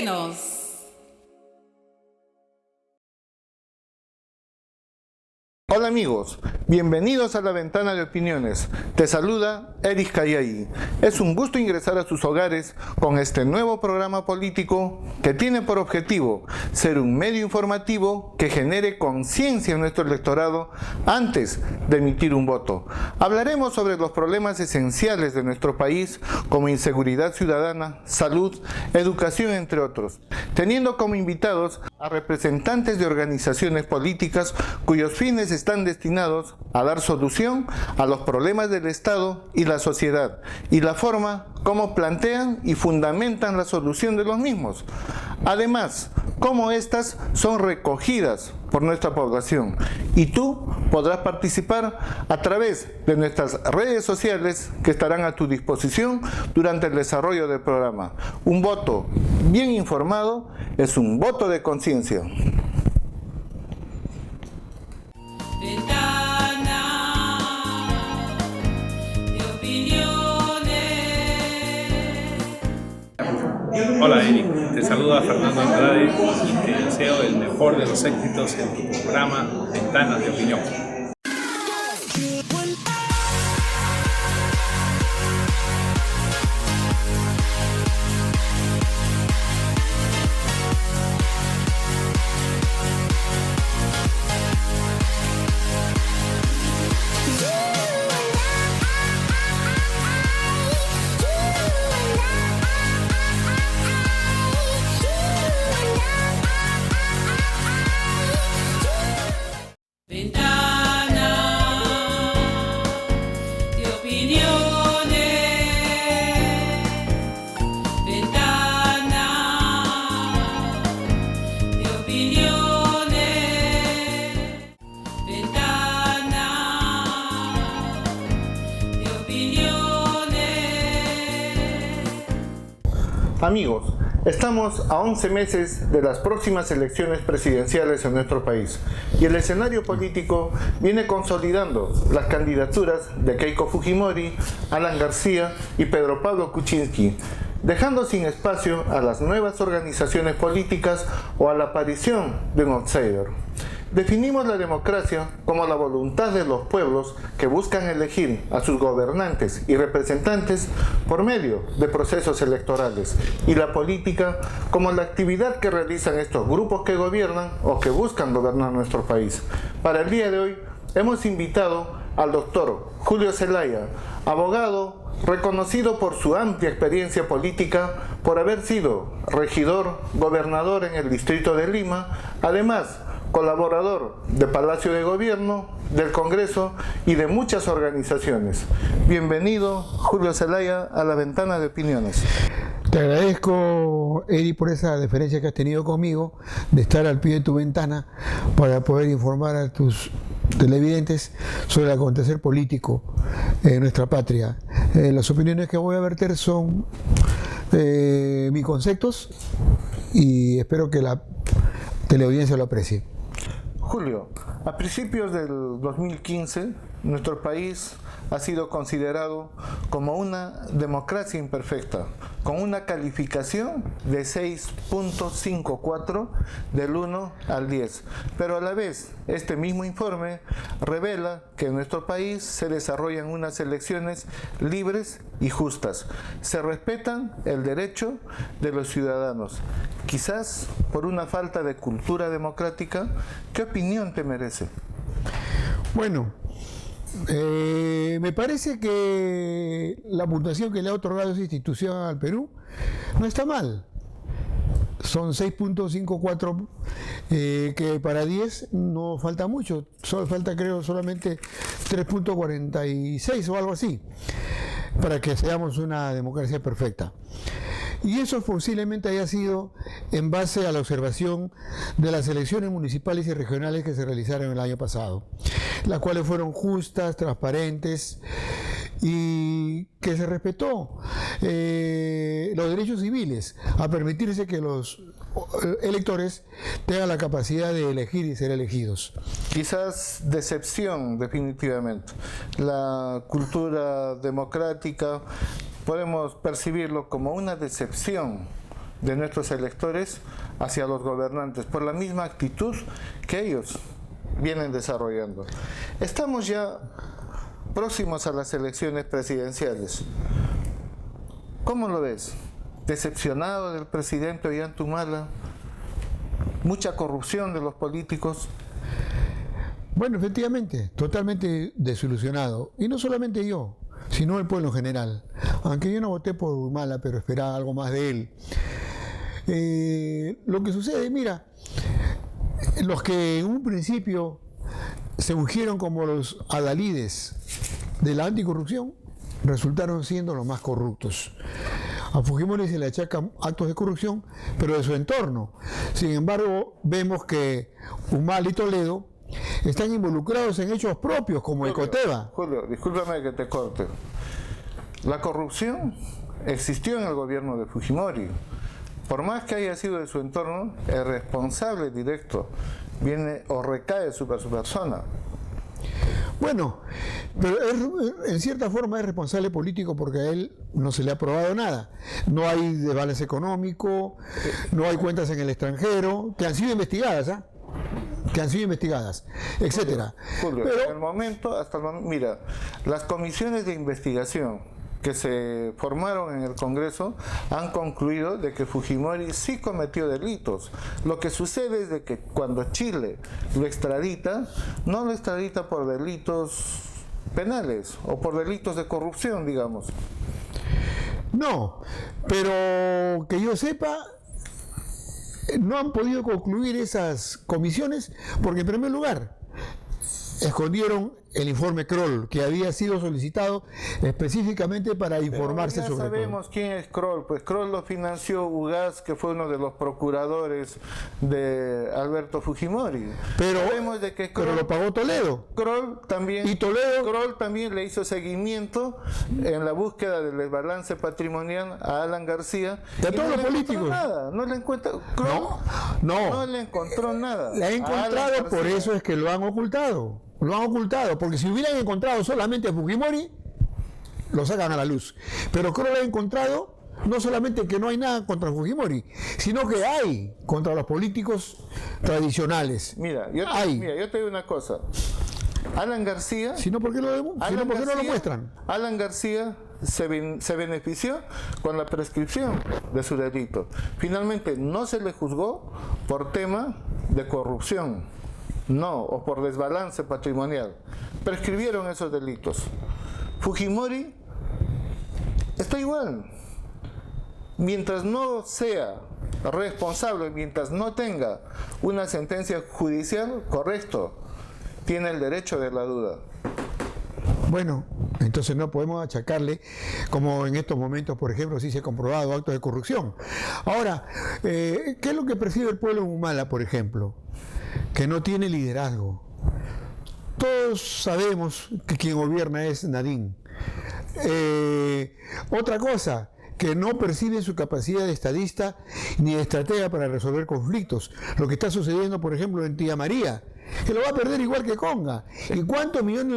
Síguenos. Hola amigos, bienvenidos a La Ventana de Opiniones. Te saluda Eris Cayay. Es un gusto ingresar a sus hogares con este nuevo programa político que tiene por objetivo ser un medio informativo que genere conciencia en nuestro electorado antes de emitir un voto. Hablaremos sobre los problemas esenciales de nuestro país como inseguridad ciudadana, salud, educación, entre otros, teniendo como invitados a representantes de organizaciones políticas cuyos fines están destinados a dar solución a los problemas del Estado y la sociedad, y la forma como plantean y fundamentan la solución de los mismos. Además, cómo estas son recogidas por nuestra población. Y tú podrás participar a través de nuestras redes sociales que estarán a tu disposición durante el desarrollo del programa. Un voto bien informado es un voto de conciencia. Hola Eric, te saluda Fernando Andrade y te deseo el mejor de los éxitos en tu programa Ventanas de Opinión. Amigos, estamos a 11 meses de las próximas elecciones presidenciales en nuestro país y el escenario político viene consolidando las candidaturas de Keiko Fujimori, Alan García y Pedro Pablo Kuczynski, dejando sin espacio a las nuevas organizaciones políticas o a la aparición de un outsider. Definimos la democracia como la voluntad de los pueblos que buscan elegir a sus gobernantes y representantes por medio de procesos electorales, y la política como la actividad que realizan estos grupos que gobiernan o que buscan gobernar nuestro país. Para el día de hoy hemos invitado al doctor Julio Zelaya, abogado reconocido por su amplia experiencia política, por haber sido regidor, gobernador en el distrito de Lima, además colaborador de Palacio de Gobierno, del Congreso y de muchas organizaciones. Bienvenido, Julio Zelaya, a La Ventana de Opiniones. Te agradezco, Eri, por esa deferencia que has tenido conmigo, de estar al pie de tu ventana para poder informar a tus televidentes sobre el acontecer político en nuestra patria. Las opiniones que voy a verter son mis conceptos y espero que la teleaudiencia lo aprecie. Julio, a principios del 2015, nuestro país ha sido considerado como una democracia imperfecta, con una calificación de 6.54 del 1 al 10. Pero a la vez, este mismo informe revela que en nuestro país se desarrollan unas elecciones libres y justas. Se respetan el derecho de los ciudadanos. Quizás por una falta de cultura democrática. ¿Qué opinión te merece? Bueno, me parece que la puntuación que le ha otorgado esa institución al Perú no está mal. Son 6.54, que para 10 no falta mucho, solo falta creo solamente 3.46 o algo así, para que seamos una democracia perfecta. Y eso posiblemente haya sido en base a la observación de las elecciones municipales y regionales que se realizaron el año pasado, las cuales fueron justas, transparentes y que se respetó los derechos civiles, a permitirse que los electores tengan la capacidad de elegir y ser elegidos. Quizás decepción, definitivamente. La cultura democrática podemos percibirlo como una decepción de nuestros electores hacia los gobernantes, por la misma actitud que ellos vienen desarrollando. Estamos ya próximos a las elecciones presidenciales. ¿Cómo lo ves? ¿Decepcionado del presidente Ollanta? ¿Mucha corrupción de los políticos? Bueno, efectivamente, totalmente desilusionado. Y no solamente yo, sino el pueblo en general. Aunque yo no voté por Humala, pero esperaba algo más de él. Lo que sucede, mira, los que en un principio se ungieron como los adalides de la anticorrupción, resultaron siendo los más corruptos. A Fujimori se le achacan actos de corrupción, pero de su entorno. Sin embargo, vemos que Humala y Toledo están involucrados en hechos propios, como Ecoteva. Julio, discúlpame que te corte. La corrupción existió en el gobierno de Fujimori. Por más que haya sido de su entorno, el responsable directo viene o recae sobre su persona. Bueno, pero en cierta forma es responsable político porque a él no se le ha aprobado nada. No hay desbalance económico, no hay cuentas en el extranjero, que han sido investigadas, ¿ah? Que han sido investigadas, etcétera. Julio, pero en el momento, hasta el momento, mira, las comisiones de investigación que se formaron en el Congreso han concluido de que Fujimori sí cometió delitos. Lo que sucede es de que cuando Chile lo extradita, no lo extradita por delitos penales o por delitos de corrupción, digamos. no, pero que yo sepa, no han podido concluir esas comisiones porque, en primer lugar, escondieron el informe Kroll, que había sido solicitado específicamente para informarse sobre todo. Ya sabemos quién es Kroll, pues Kroll lo financió Ugaz, que fue uno de los procuradores de Alberto Fujimori. Pero Kroll, lo pagó Toledo. Kroll también le hizo seguimiento en la búsqueda del desbalance patrimonial a Alan García. De todos los políticos. No le encontró nada. No le encontró nada. Le ha encontrado, por eso es que lo han ocultado. Lo han ocultado, porque si hubieran encontrado solamente a Fujimori, lo sacan a la luz. Pero creo que han encontrado no solamente que no hay nada contra Fujimori, sino que hay contra los políticos tradicionales. Mira, yo te digo una cosa. Alan García... ¿por qué no lo muestran? Alan García se benefició con la prescripción de su delito. Finalmente no se le juzgó por tema de corrupción. No, o por desbalance patrimonial. Prescribieron esos delitos. Fujimori está igual. Mientras no sea responsable, mientras no tenga una sentencia judicial, correcto, tiene el derecho de la duda. Bueno, entonces no podemos achacarle, como en estos momentos, por ejemplo, sí se ha comprobado actos de corrupción. Ahora, ¿qué es lo que percibe el pueblo en Humala, por ejemplo? Que no tiene liderazgo. Todos sabemos que quien gobierna es Nadine. Otra cosa, que no percibe su capacidad de estadista ni de estratega para resolver conflictos. Lo que está sucediendo, por ejemplo, en Tía María, que lo va a perder igual que Conga. ¿Y cuántos millones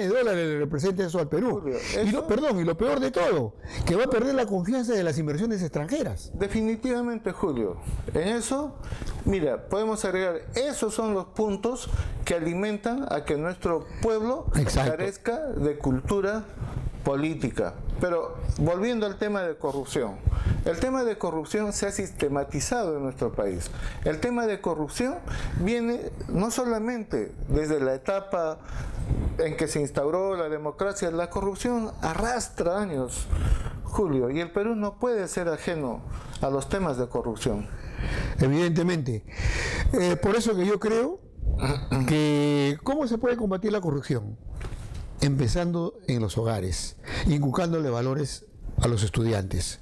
de dólares le representa eso al Perú? Y lo peor de todo, que va a perder la confianza de las inversiones extranjeras. Definitivamente, Julio. En eso, mira, podemos agregar, esos son los puntos que alimentan a que nuestro pueblo carezca de cultura política. Pero volviendo al tema de corrupción, el tema de corrupción se ha sistematizado en nuestro país. El tema de corrupción viene no solamente desde la etapa en que se instauró la democracia, la corrupción arrastra años, Julio, y el Perú no puede ser ajeno a los temas de corrupción. Evidentemente. Por eso que yo creo que ¿cómo se puede combatir la corrupción? Empezando en los hogares, inculcándole valores a los estudiantes.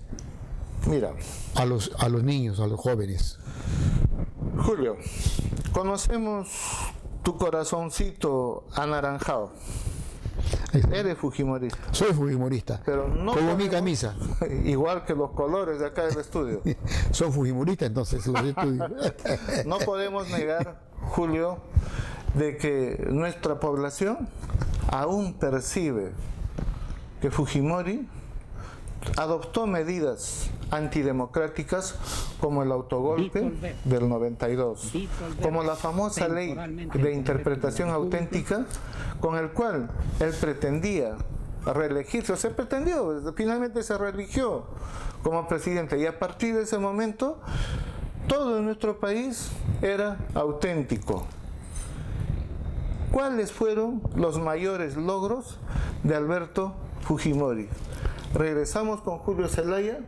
Mira, a los niños, a los jóvenes. Julio, conocemos tu corazoncito anaranjado. Eres fujimorista. Soy fujimorista, pero no como mi camisa. Igual que los colores de acá del estudio. Son fujimoristas entonces los estudios. No podemos negar, Julio, de que nuestra población aún percibe que Fujimori adoptó medidas antidemocráticas como el autogolpe del 92, como la famosa ley de interpretación auténtica con el cual él pretendía reelegirse, o se pretendió, finalmente se reeligió como presidente, y a partir de ese momento todo en nuestro país era auténtico. ¿Cuáles fueron los mayores logros de Alberto Fujimori? Regresamos con Julio Zelaya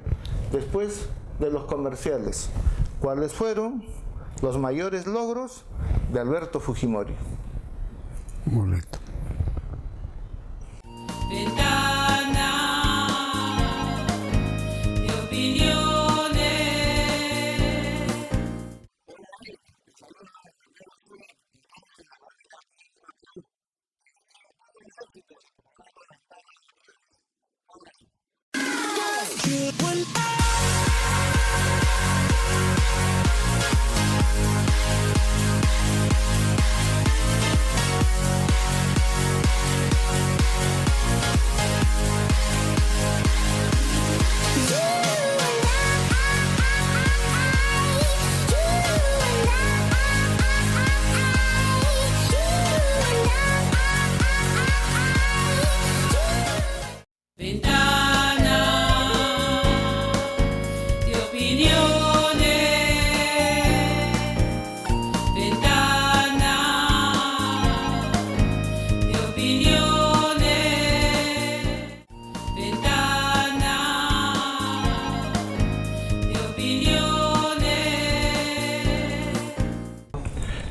después de los comerciales. ¿Cuáles fueron los mayores logros de Alberto Fujimori? Correcto. Ventana de opiniones.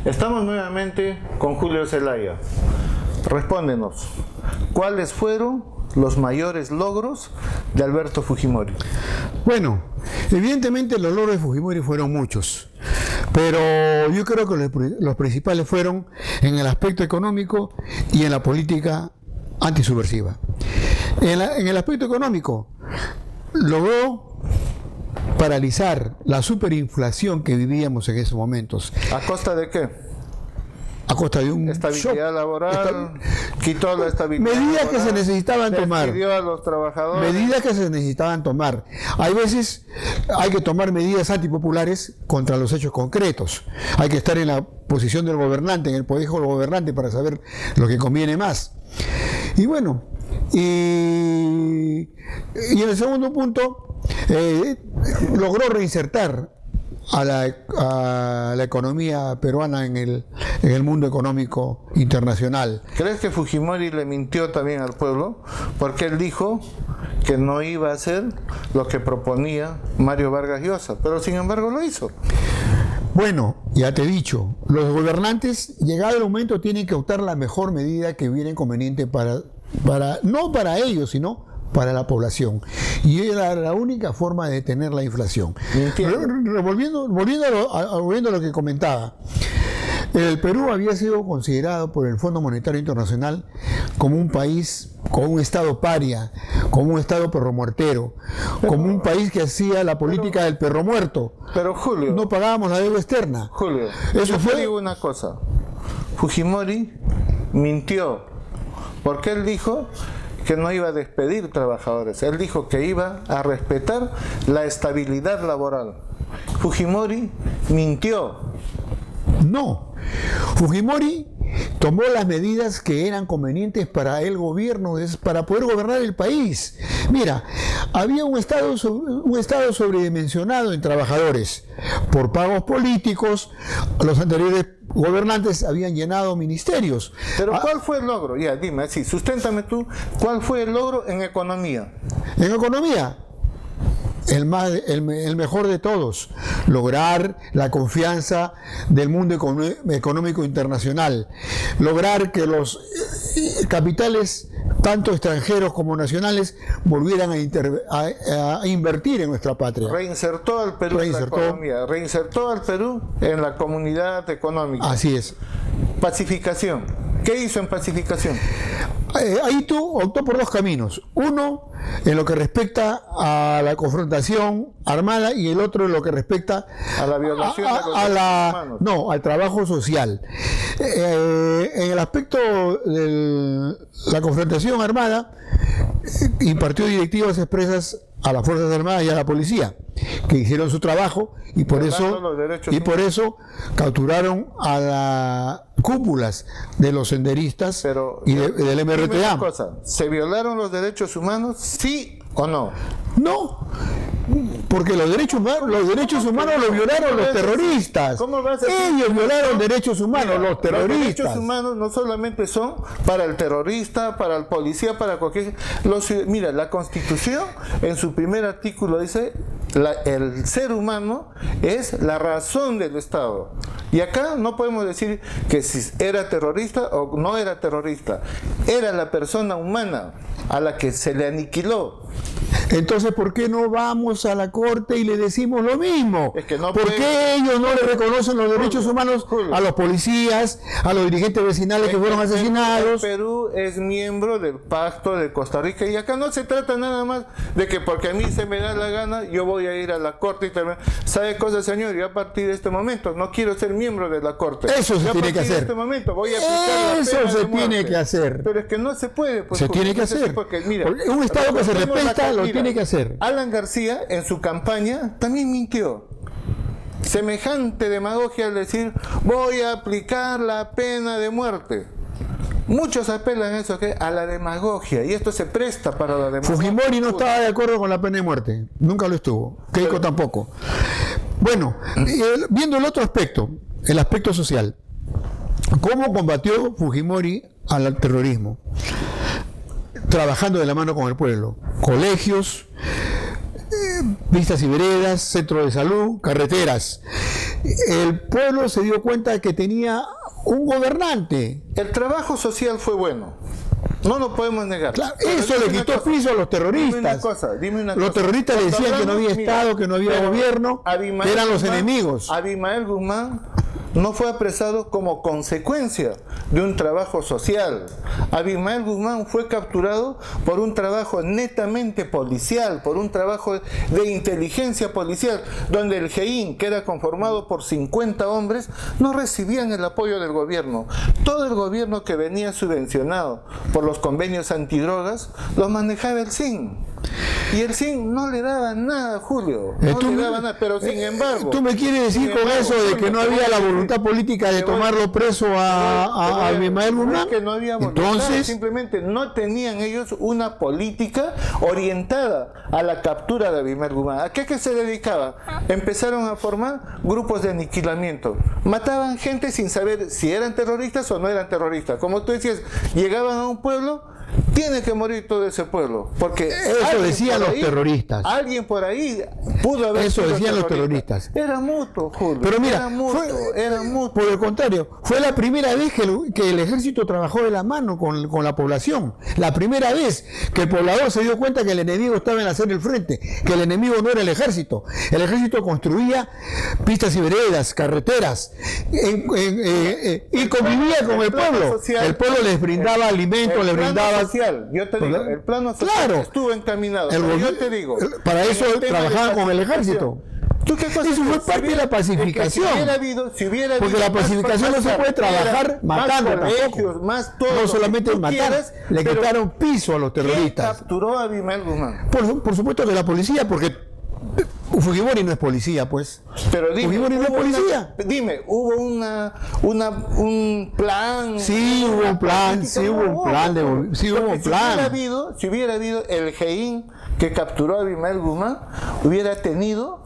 Estamos nuevamente con Julio Zelaya. Respóndenos, ¿cuáles fueron los mayores logros de Alberto Fujimori? Bueno, evidentemente los logros de Fujimori fueron muchos, pero yo creo que los principales fueron en el aspecto económico y en la política antisubversiva. En el aspecto económico, logró paralizar la superinflación que vivíamos en esos momentos. ¿A costa de qué? A costa de un estabilidad laboral, quitó la estabilidad medidas laboral, que se necesitaban tomar, despidió a los trabajadores. Medidas que se necesitaban tomar. Hay veces hay que tomar medidas antipopulares contra los hechos concretos. Hay que estar en la posición del gobernante, en el poder del gobernante, para saber lo que conviene más. Y bueno, y en el segundo punto, logró reinsertar a la economía peruana en el mundo económico internacional. ¿Crees que Fujimori le mintió también al pueblo? Porque él dijo que no iba a hacer lo que proponía Mario Vargas Llosa, pero sin embargo lo hizo. Bueno, ya te he dicho, los gobernantes, llegado el momento, tienen que optar la mejor medida que viene conveniente no para ellos, sino para la población. Y era la única forma de detener la inflación. Volviendo a lo que comentaba, el Perú había sido considerado por el Fondo Monetario Internacional como un país, como un estado paria, como un estado perro muertero, como un país que hacía la política del perro muerto. Pero Julio, no pagábamos la deuda externa. Julio, eso yo te digo una cosa. Fujimori mintió porque él dijo que no iba a despedir trabajadores. Él dijo que iba a respetar la estabilidad laboral. Fujimori mintió. No. Fujimori tomó las medidas que eran convenientes para el gobierno, para poder gobernar el país. Mira, había un estado sobredimensionado en trabajadores. Por pagos políticos, los anteriores gobernantes habían llenado ministerios. Pero ¿cuál fue el logro? Ya, dime, así, susténtame tú, ¿cuál fue el logro en economía? En economía, el mejor de todos, lograr la confianza del mundo económico internacional, lograr que los capitales, tanto extranjeros como nacionales, volvieran a invertir en nuestra patria. Reinsertó al Perú en la economía, reinsertó al Perú en la comunidad económica. Así es. Pacificación. ¿Qué hizo en pacificación? Ahí tú optó por dos caminos. Uno, en lo que respecta a la confrontación armada, y el otro en lo que respecta a la violación de los derechos humanos. No, al trabajo social. En el aspecto de la confrontación armada, impartió directivas expresas a las Fuerzas Armadas y a la policía, que hicieron su trabajo y por eso capturaron a las cúpulas de los senderistas y del MRTA. ¿Se violaron los derechos humanos, sí o no? No, porque los derechos humanos los violaron los terroristas. Ellos violaron derechos humanos, los terroristas. Los derechos humanos no solamente son para el terrorista, para el policía, para cualquier... Mira, la Constitución en su primer artículo dice el ser humano es la razón del Estado. Y acá no podemos decir que si era terrorista o no era terrorista. Era la persona humana a la que se le aniquiló. Entonces, ¿por qué no vamos a la corte y le decimos lo mismo? Es que no ¿Por qué ellos no le reconocen los derechos humanos a los policías, a los dirigentes vecinales que fueron asesinados? Perú es miembro del Pacto de Costa Rica y acá no se trata nada más de que porque a mí se me da la gana yo voy a ir a la corte y terminar. ¿Sabe cosa, señor? Yo a partir de este momento no quiero ser miembro de la corte. Eso se tiene que hacer. De este momento voy a aplicar eso la pena se de tiene muerte. que hacer. Pero es que no se puede. Pues, se tiene que hacer. Porque, mira, un Estado que se respeta lo tiene que hacer. Alan García en su campaña también mintió. Semejante demagogia al decir voy a aplicar la pena de muerte. Muchos apelan a eso, a la demagogia, y esto se presta para la demagogia. Fujimori no estaba de acuerdo con la pena de muerte, nunca lo estuvo. Keiko tampoco. Bueno, viendo el otro aspecto, el aspecto social, ¿cómo combatió Fujimori al terrorismo? Trabajando de la mano con el pueblo, colegios, vistas y veredas, centros de salud, carreteras. El pueblo se dio cuenta que tenía un gobernante. El trabajo social fue bueno, no lo podemos negar. Claro, eso le quitó piso a los terroristas. Dime una cosa. Los terroristas le decían que no había Estado, que no había gobierno, que eran los enemigos. Abimael Guzmán no fue apresado como consecuencia de un trabajo social. Abimael Guzmán fue capturado por un trabajo netamente policial, por un trabajo de inteligencia policial, donde el GEIN, que era conformado por 50 hombres, no recibían el apoyo del gobierno. Todo el gobierno que venía subvencionado por los convenios antidrogas, los manejaba el SIN. Y el SIN no le daba nada, Julio. No le daba nada, pero sin embargo... ¿Tú me quieres decir con eso de que no había la voluntad política de tomarlo preso a Abimael Guzmán? Que no había voluntad, entonces simplemente no tenían ellos una política orientada a la captura de Abimael Guzmán. ¿A qué se dedicaban? Empezaron a formar grupos de aniquilamiento. Mataban gente sin saber si eran terroristas o no eran terroristas. Como tú decías, llegaban a un pueblo, tiene que morir todo ese pueblo, porque eso decían los terroristas. Alguien por ahí pudo haber eso decían los terroristas. Era mutuo, Julio. Pero mira, era mutuo. Por el contrario, fue la primera vez que el ejército trabajó de la mano con la población. La primera vez que el poblador se dio cuenta que el enemigo estaba en hacer el frente, que el enemigo no era el ejército. El ejército construía pistas y veredas, carreteras, y convivía con el pueblo. El pueblo les brindaba alimentos, les brindaba... Social, yo te digo, el plano social estuvo encaminado. Yo te digo, para eso trabajaban con el ejército. Eso fue parte de la pacificación. Porque la pacificación no se puede trabajar matando tampoco. No solamente matar, le quitaron piso a los terroristas. ¿Quién capturó a Abimael Guzmán? Por supuesto que la policía, porque Fujimori no es policía, pues. Pero dime, Fujimori no es policía. Dime, ¿hubo un plan? Sí, hubo un plan, sí hubo un plan. Sí hubo un plan. Si hubiera habido el GEIN que capturó a Abimael Guzmán, hubiera tenido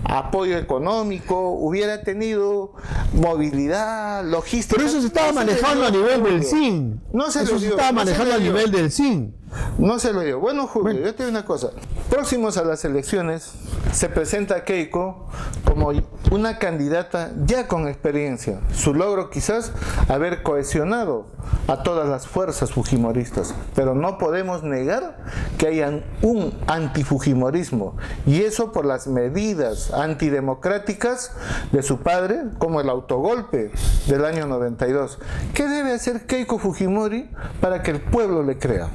apoyo económico, hubiera tenido movilidad, logística. Pero eso se estaba manejando a nivel del SIN. Eso se estaba manejando a nivel del SIN. No se lo dio. Bueno, Julio, yo te digo una cosa. Próximos a las elecciones se presenta a Keiko como una candidata ya con experiencia. Su logro quizás haber cohesionado a todas las fuerzas fujimoristas, pero no podemos negar que haya un antifujimorismo, y eso por las medidas antidemocráticas de su padre, como el autogolpe del año 92. ¿Qué debe hacer Keiko Fujimori para que el pueblo le crea?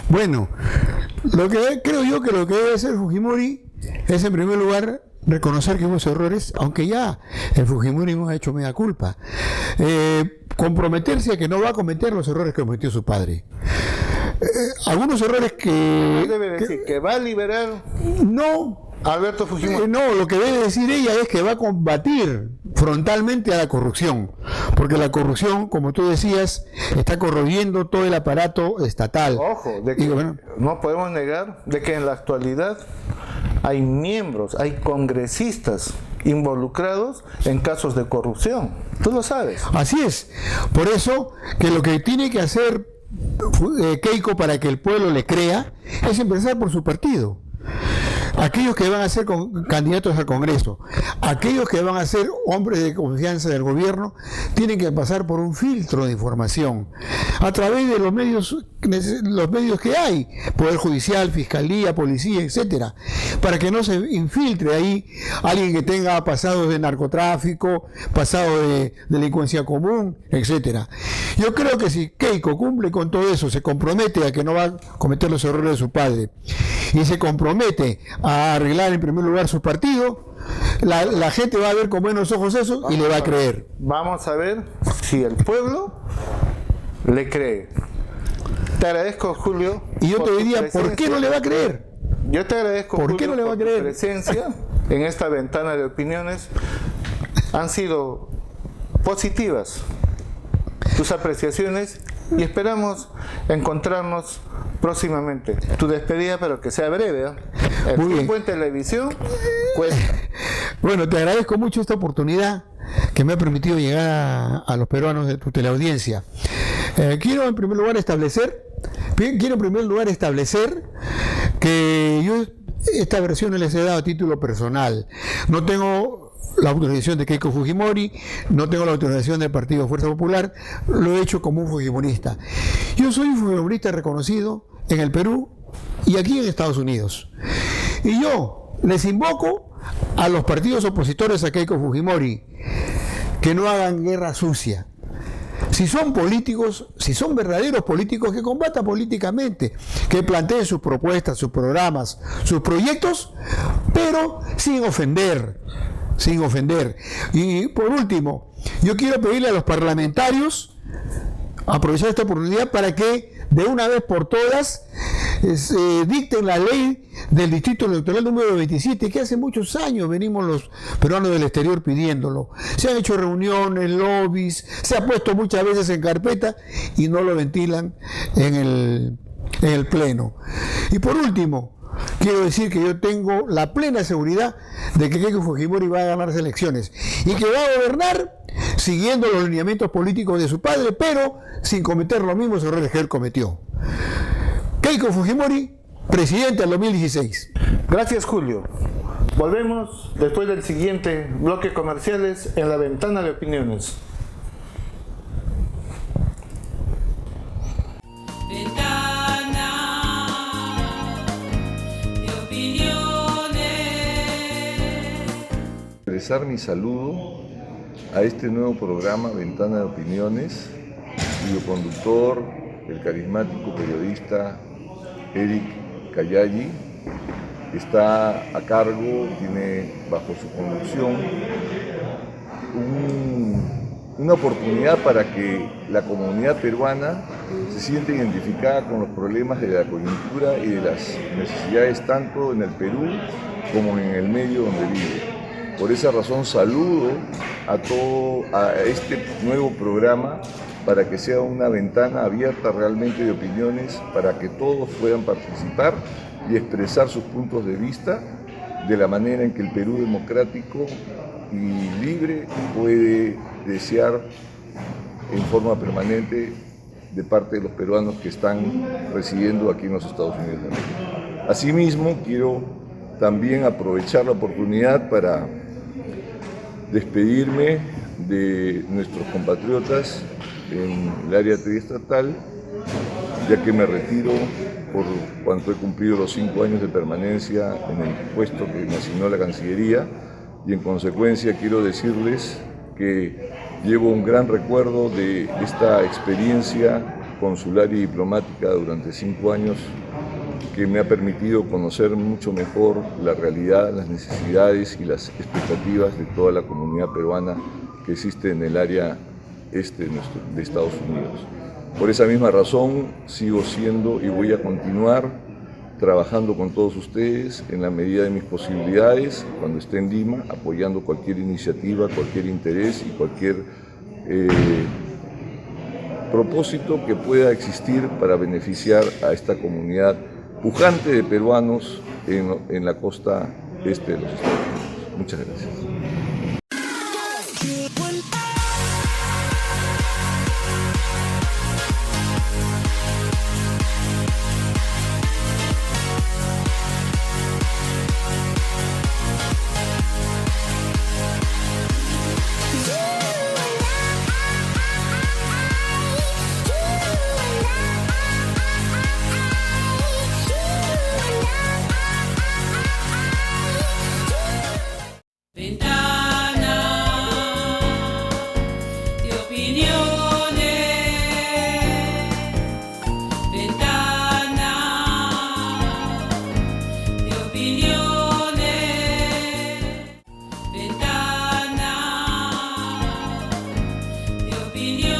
Bueno, creo yo que lo que debe hacer Fujimori es, en primer lugar, reconocer que hubo errores, aunque ya el Fujimorismo ha hecho mea culpa. Comprometerse a que no va a cometer los errores que cometió su padre. algunos errores que... Debe decir que va a liberar No, a Alberto Fujimori. no, lo que debe decir ella es que va a combatir frontalmente a la corrupción, porque la corrupción, como tú decías, está corroyendo todo el aparato estatal. Ojo, de que no podemos negar de que en la actualidad hay miembros, hay congresistas involucrados en casos de corrupción. Tú lo sabes. Así es. Por eso que lo que tiene que hacer Keiko para que el pueblo le crea es empezar por su partido. Aquellos que van a ser candidatos al Congreso, aquellos que van a ser hombres de confianza del gobierno, tienen que pasar por un filtro de información a través de los medios que hay, Poder Judicial, Fiscalía, Policía, etcétera, para que no se infiltre ahí alguien que tenga pasados de narcotráfico, pasado de delincuencia común, etcétera. Yo creo que si Keiko cumple con todo eso, se compromete a que no va a cometer los errores de su padre y se compromete a arreglar en primer lugar su partido, la gente va a ver con buenos ojos eso y le va a creer. Vamos a ver si el pueblo le cree. Te agradezco, Julio. Y yo te diría, ¿por qué no le va a creer? Yo te agradezco, ¿Por Julio, qué no le va a creer? tu presencia en esta ventana de opiniones. Han sido positivas tus apreciaciones y esperamos encontrarnos próximamente. Tu despedida, pero que sea breve, ¿eh? El Muy bien. tiempo en televisión cuesta. Bueno, te agradezco mucho esta oportunidad que me ha permitido llegar a los peruanos de tu teleaudiencia. Quiero en primer lugar establecer que yo esta versión les he dado a título personal. No tengo la autorización de Keiko Fujimori, no tengo la autorización del Partido Fuerza Popular, lo he hecho como un fujimorista. Yo soy un fujimorista reconocido en el Perú y aquí en Estados Unidos. Y yo les invoco a los partidos opositores a Keiko Fujimori que no hagan guerra sucia. Si son políticos, si son verdaderos políticos, que combatan políticamente, que planteen sus propuestas, sus programas, sus proyectos, pero sin ofender. Y por último, yo quiero pedirle a los parlamentarios, aprovechar esta oportunidad para que de una vez por todas dicten la ley del Distrito Electoral número 27, que hace muchos años venimos los peruanos del exterior pidiéndolo. Se han hecho reuniones, lobbies, se ha puesto muchas veces en carpeta y no lo ventilan en el Pleno. Y por último, quiero decir que yo tengo la plena seguridad de que Keiko Fujimori va a ganar las elecciones y que va a gobernar siguiendo los lineamientos políticos de su padre, pero sin cometer los mismos errores que él cometió. Keiko Fujimori, presidente del 2016. Gracias, Julio. Volvemos después del siguiente bloque comerciales en la ventana de opiniones. Expresar mi saludo a este nuevo programa Ventana de Opiniones, cuyo conductor, el carismático periodista Eric Cayagui, está a cargo, tiene bajo su conducción una oportunidad para que la comunidad peruana se sienta identificada con los problemas de la coyuntura y de las necesidades tanto en el Perú como en el medio donde vive. Por esa razón saludo a este nuevo programa para que sea una ventana abierta realmente de opiniones, para que todos puedan participar y expresar sus puntos de vista de la manera en que el Perú democrático y libre puede desear en forma permanente de parte de los peruanos que están residiendo aquí en los Estados Unidos de América. Asimismo, quiero también aprovechar la oportunidad para despedirme de nuestros compatriotas en el área triestatal, ya que me retiro por cuanto he cumplido los 5 años de permanencia en el puesto que me asignó la Cancillería, y en consecuencia quiero decirles que llevo un gran recuerdo de esta experiencia consular y diplomática durante 5 años, que me ha permitido conocer mucho mejor la realidad, las necesidades y las expectativas de toda la comunidad peruana que existe en el área este de Estados Unidos. Por esa misma razón sigo siendo y voy a continuar trabajando con todos ustedes en la medida de mis posibilidades, cuando esté en Lima, apoyando cualquier iniciativa, cualquier interés y cualquier propósito que pueda existir para beneficiar a esta comunidad pujante de peruanos en la costa este de los Estados Unidos. Muchas gracias. Ventana de opiniones, ventana de opiniones, ventana de opiniones.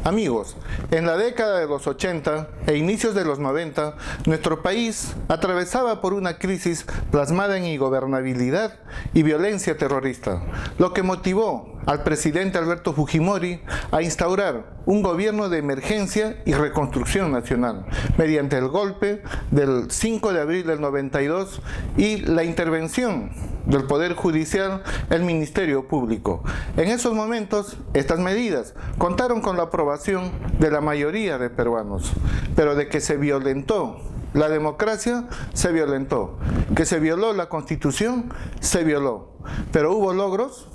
Amigos, en la década de los 80 e inicios de los 90, nuestro país atravesaba por una crisis plasmada en ingobernabilidad y violencia terrorista, lo que motivó al presidente Alberto Fujimori a instaurar un gobierno de emergencia y reconstrucción nacional, mediante el golpe del 5 de abril del 92 y la intervención del Poder Judicial, el Ministerio Público. En esos momentos, estas medidas contaron con la aprobación de la mayoría de peruanos, pero de que se violentó la democracia, se violentó. Que se violó la Constitución, se violó. Pero ¿hubo logros?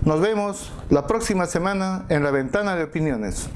Nos vemos la próxima semana en la Ventana de Opiniones.